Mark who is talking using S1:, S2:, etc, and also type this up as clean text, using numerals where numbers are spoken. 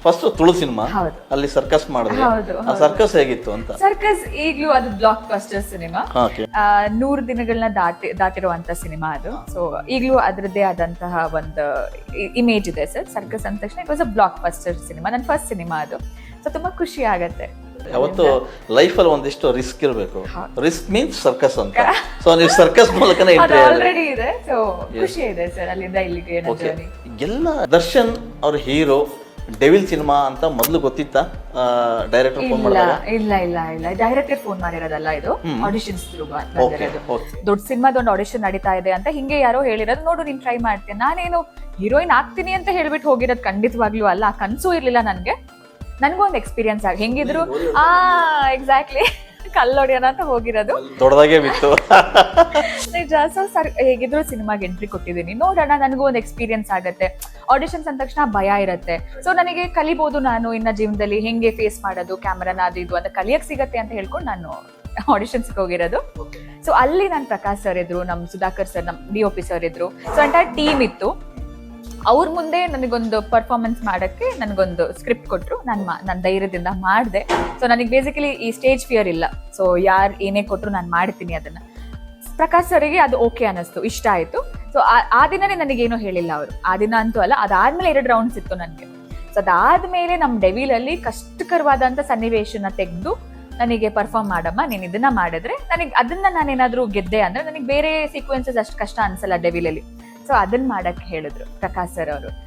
S1: First Tulu cinema,
S2: ಹೌದು.
S1: ಅಲ್ಲಿ circus ಮಾಡಿದ್ರೆ,
S2: ಹೌದು,
S1: ಆ ಸರ್ಕಸ್ ಹೇಗಿತ್ತು ಅಂತ?
S2: ಸರ್ಕಸ್ ಈಗಲೂ ಅದು ಬ್ಲಾಕ್ ಬಸ್ಟರ್ ಸಿನಿಮಾ.
S1: ಓಕೆ.
S2: 100 ದಿನಗಳನ್ನ ದಾಟಿರುವಂತ ಸಿನಿಮಾ ಅದು. ಸೊ ಈಗಲೂ ಅದರದ್ದೇ ಆದಂತಹ ಒಂದು ಇಮೇಜ್ ಇದೆ ಸರ್. ಸರ್ಕಸ್ ಅಂದ ತಕ್ಷಣ it was a blockbuster cinema, ನನ್ನ ಫಸ್ಟ್ ಸಿನಿಮಾ ಅದು. ಸೊ ತುಂಬಾ ಖುಷಿ ಆಗತ್ತೆ.
S1: ಯಾವತ್ತು ಲೈಫಲ್ಲಿ ಒಂದಿಷ್ಟು ರಿಸ್ಕ್ ಇರಬೇಕು. ರಿಸ್ಕ್ ಮೀನ್ಸ್ ಸರ್ಕಸ್ ಅಂತ. ಸೊ ನೀವು ಸರ್ಕಸ್ ಮೂಲಕನೇ
S2: ಅದು ಆಲ್ರೆಡಿ ಇದೆ. ಸೊ ಖುಷಿ ಇದೆ ಸರ್ ಅಲ್ಲಿಂದ ಇಲ್ಲಿಗೆ ನನ್ನ ಜರ್ನಿ.
S1: ಎಲ್ಲ ದರ್ಶನ್ ಅವ್ರ ಹೀರೋ ಡೆವಿಲ್ ಸಿನಿಮಾ ಅಂತ ಮೊದಲು ಗೊತ್ತಿತ್ತಾ ಡೈರೆಕ್ಟರ್ ಫೋನ್ ಮಾಡಿದಾಗ?
S2: ಇಲ್ಲ ಡೈರೆಕ್ಟರ್ ಫೋನ್ ಮಾಡಿರೋದಲ್ಲ, ಇದು ಆಡಿಷನ್ಸ್ ಥ್ರೂ ಬಂದಿರೋದು. ದೊಡ್ಡ ಸಿನಿಮಾದ ಒಂದು ಆಡಿಷನ್ ನಡೀತಾ ಇದೆ ಅಂತ ಹಿಂಗೆ ಯಾರೋ ಹೇಳಿರೋದು, ನೋಡು ನೀನ್ ಟ್ರೈ ಮಾಡ್ತೀನಿ. ನಾನೇನು ಹೀರೋಯಿನ್ ಆಗ್ತೀನಿ ಅಂತ ಹೇಳ್ಬಿಟ್ಟು ಹೋಗಿರೋದು ಖಂಡಿತವಾಗ್ಲೂ ಅಲ್ಲ. ಆ ಕನಸು ಇರ್ಲಿಲ್ಲ ನನ್ಗೆ. ನನ್ಗೂ ಒಂದು ಎಕ್ಸ್ಪೀರಿಯನ್ಸ್ ಆಗಿ ಹೆಂಗಿದ್ರು ಎಕ್ಸಾಕ್ಟ್ಲಿ ಕಲ್ಲೊಡೆಯೋಣ ಅಂತ ಹೋಗಿರೋದು.
S1: ದೊಡ್ಡದಾಗೆ ಬಿತ್ತು
S2: ನಿಜ. ಸೊ ಸರ್ ಹೇಗಿದ್ರು ಸಿನಿಮಾಗೆ ಎಂಟ್ರಿ ಕೊಟ್ಟಿದ್ದೀನಿ, ನೋಡೋಣ ನನಗೂ ಒಂದು ಎಕ್ಸ್ಪೀರಿಯನ್ಸ್ ಆಗತ್ತೆ. ಆಡಿಷನ್ಸ್ ಅಂದ ತಕ್ಷಣ ಭಯ ಇರುತ್ತೆ. ಸೊ ನನಗೆ ಕಲಿಬಹುದು ನಾನು ಇನ್ನ ಜೀವನದಲ್ಲಿ ಹೆಂಗೆ ಫೇಸ್ ಮಾಡೋದು ಕ್ಯಾಮರಾನ ಅದು ಇದು ಅಂತ ಕಲಿಯಕ್ ಸಿಗತ್ತೆ ಅಂತ ಹೇಳ್ಕೊಂಡು ನಾನು ಆಡಿಷನ್ಸ್ಗೆ ಹೋಗಿರೋದು. ಸೊ ಅಲ್ಲಿ ನಾನು ಪ್ರಕಾಶ್ ಸರ್ ಇದ್ರು, ನಮ್ ಸುಧಾಕರ್ ಸರ್, ನಮ್ DOP ಸರ್ ಇದ್ರು. ಸೊ ಎಂಟೈರ್ ಟೀಮ್ ಇತ್ತು. ಅವ್ರ ಮುಂದೆ ನನಗೊಂದು ಪರ್ಫಾರ್ಮೆನ್ಸ್ ಮಾಡಕ್ಕೆ ನನಗೊಂದು ಸ್ಕ್ರಿಪ್ಟ್ ಕೊಟ್ಟರು. ನಾನು ಧೈರ್ಯದಿಂದ ಮಾಡಿದೆ. ಸೊ ನನಗೆ ಬೇಸಿಕಲಿ ಈ ಸ್ಟೇಜ್ ಫಿಯರ್ ಇಲ್ಲ. ಸೊ ಯಾರು ಏನೇ ಕೊಟ್ಟರು ನಾನು ಮಾಡ್ತೀನಿ ಅದನ್ನ. ಪ್ರಕಾಶ್ ಸರಿಗೆ ಅದು ಓಕೆ ಅನ್ನಿಸ್ತು, ಇಷ್ಟ ಆಯ್ತು. ಸೊ ಆ ದಿನನೇ ನನಗೇನು ಹೇಳಿಲ್ಲ ಅವರು. ಆ ದಿನ ಅಂತೂ ಅಲ್ಲ, ಅದಾದ್ಮೇಲೆ 2 ರೌಂಡ್ಸ್ ಇತ್ತು ನನಗೆ. ಸೊ ಅದಾದ್ಮೇಲೆ ನಮ್ಮ ಡೆವಿಲಲ್ಲಿ ಕಷ್ಟಕರವಾದಂಥ ಸನ್ನಿವೇಶನ ತೆಗೆದು ನನಗೆ ಪರ್ಫಾರ್ಮ್ ಮಾಡಮ್ಮ, ನೀನು ಇದನ್ನ ಮಾಡಿದ್ರೆ ನನಗೆ ಅದನ್ನ ನಾನೇನಾದ್ರೂ ಗೆದ್ದೆ ಅಂದ್ರೆ ನನಗೆ ಬೇರೆ ಸೀಕ್ವೆನ್ಸಸ್ ಅಷ್ಟು ಕಷ್ಟ ಅನ್ಸಲ್ಲ ಡೆವಿಲಲ್ಲಿ. ಸೊ ಅದನ್ನ ಮಾಡಕ್ಕೆ ಹೇಳಿದ್ರು ಪ್ರಕಾಶ್ ಸರ್ ಅವರು.